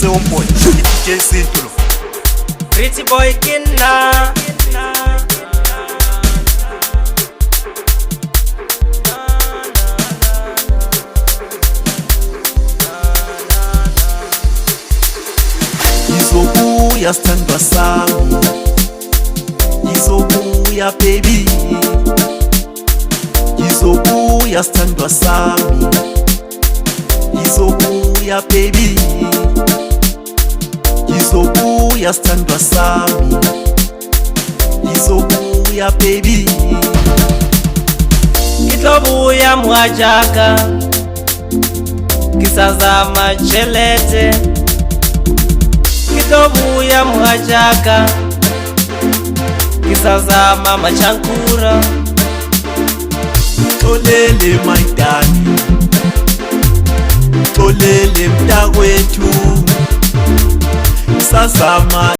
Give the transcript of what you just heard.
homeboy DJ Sintulo Pretty boy Kinna Izobuya sithandwa sami, izobuya baby, izobuya sithandwa sami, izobuya baby, izobuya sithandwa sami, izobuya baby. Itlobuya mwajaka kisazama chelete, itlobuya mwajaka kisazama machankura. Tolele maidani, tolele mtakwethu, kisazama